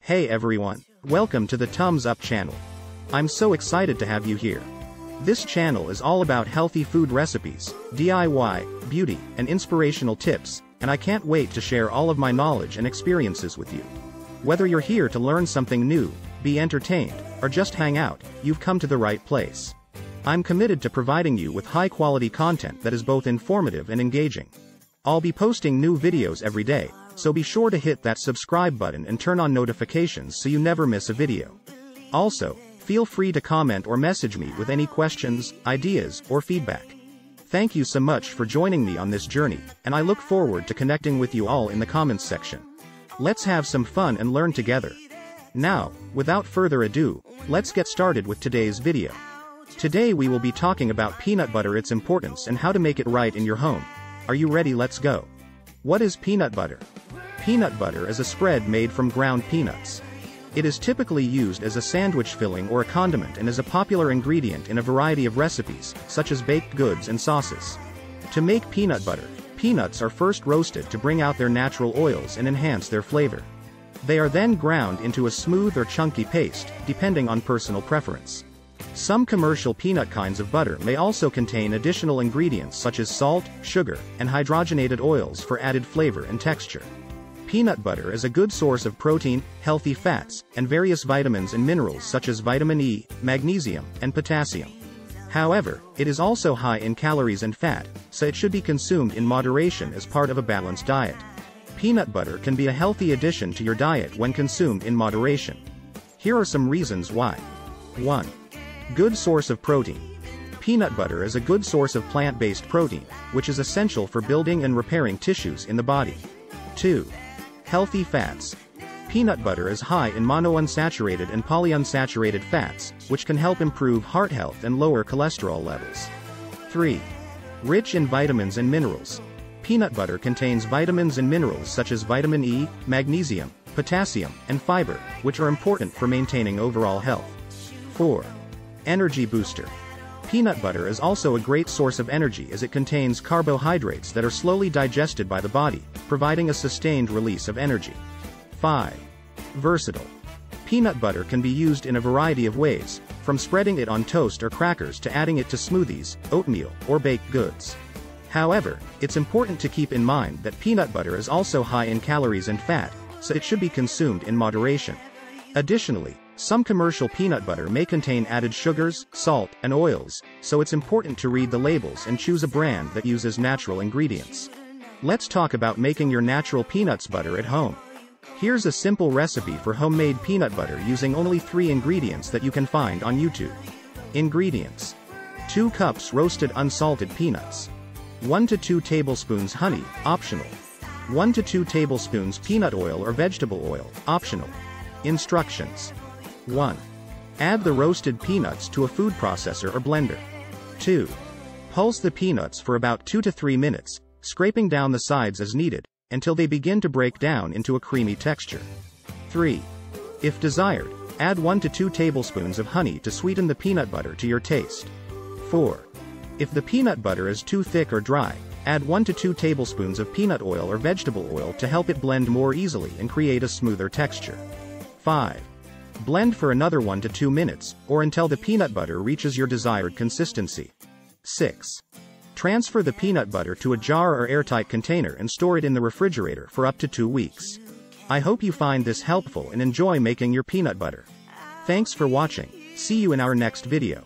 Hey everyone, welcome to the Thumbs Up channel. I'm so excited to have you here. This channel is all about healthy food recipes, DIY, beauty, and inspirational tips, and I can't wait to share all of my knowledge and experiences with you. Whether you're here to learn something new, be entertained, or just hang out, you've come to the right place. I'm committed to providing you with high-quality content that is both informative and engaging. I'll be posting new videos every day, so be sure to hit that subscribe button and turn on notifications so you never miss a video. Also, feel free to comment or message me with any questions, ideas, or feedback. Thank you so much for joining me on this journey, and I look forward to connecting with you all in the comments section. Let's have some fun and learn together. Now, without further ado, let's get started with today's video. Today we will be talking about peanut butter, its importance, and how to make it right in your home. Are you ready? Let's go. What is peanut butter? Peanut butter is a spread made from ground peanuts. It is typically used as a sandwich filling or a condiment and is a popular ingredient in a variety of recipes, such as baked goods and sauces. To make peanut butter, peanuts are first roasted to bring out their natural oils and enhance their flavor. They are then ground into a smooth or chunky paste, depending on personal preference. Some commercial peanut kinds of butter may also contain additional ingredients such as salt, sugar, and hydrogenated oils for added flavor and texture. Peanut butter is a good source of protein, healthy fats, and various vitamins and minerals such as vitamin E, magnesium, and potassium. However, it is also high in calories and fat, so it should be consumed in moderation as part of a balanced diet. Peanut butter can be a healthy addition to your diet when consumed in moderation. Here are some reasons why. 1. Good source of protein. Peanut butter is a good source of plant-based protein, which is essential for building and repairing tissues in the body. 2. Healthy fats. Peanut butter is high in monounsaturated and polyunsaturated fats, which can help improve heart health and lower cholesterol levels. 3. Rich in vitamins and minerals. Peanut butter contains vitamins and minerals such as vitamin E, magnesium, potassium, and fiber, which are important for maintaining overall health. 4. Energy booster. Peanut butter is also a great source of energy as it contains carbohydrates that are slowly digested by the body, providing a sustained release of energy. 5. Versatile. Peanut butter can be used in a variety of ways, from spreading it on toast or crackers to adding it to smoothies, oatmeal, or baked goods. However, it's important to keep in mind that peanut butter is also high in calories and fat, so it should be consumed in moderation. Additionally, some commercial peanut butter may contain added sugars, salt, and oils, so it's important to read the labels and choose a brand that uses natural ingredients. Let's talk about making your natural peanuts butter at home. Here's a simple recipe for homemade peanut butter using only 3 ingredients that you can find on YouTube. Ingredients: 2 cups roasted unsalted peanuts, 1 to 2 tablespoons honey, optional, 1 to 2 tablespoons peanut oil or vegetable oil, optional. Instructions: 1. Add the roasted peanuts to a food processor or blender. 2. Pulse the peanuts for about 2 to 3 minutes, scraping down the sides as needed, until they begin to break down into a creamy texture. 3. If desired, add 1 to 2 tablespoons of honey to sweeten the peanut butter to your taste. 4. If the peanut butter is too thick or dry, add 1 to 2 tablespoons of peanut oil or vegetable oil to help it blend more easily and create a smoother texture. 5. Blend for another 1 to 2 minutes, or until the peanut butter reaches your desired consistency. 6. Transfer the peanut butter to a jar or airtight container and store it in the refrigerator for up to 2 weeks. I hope you find this helpful and enjoy making your peanut butter. Thanks for watching. See you in our next video.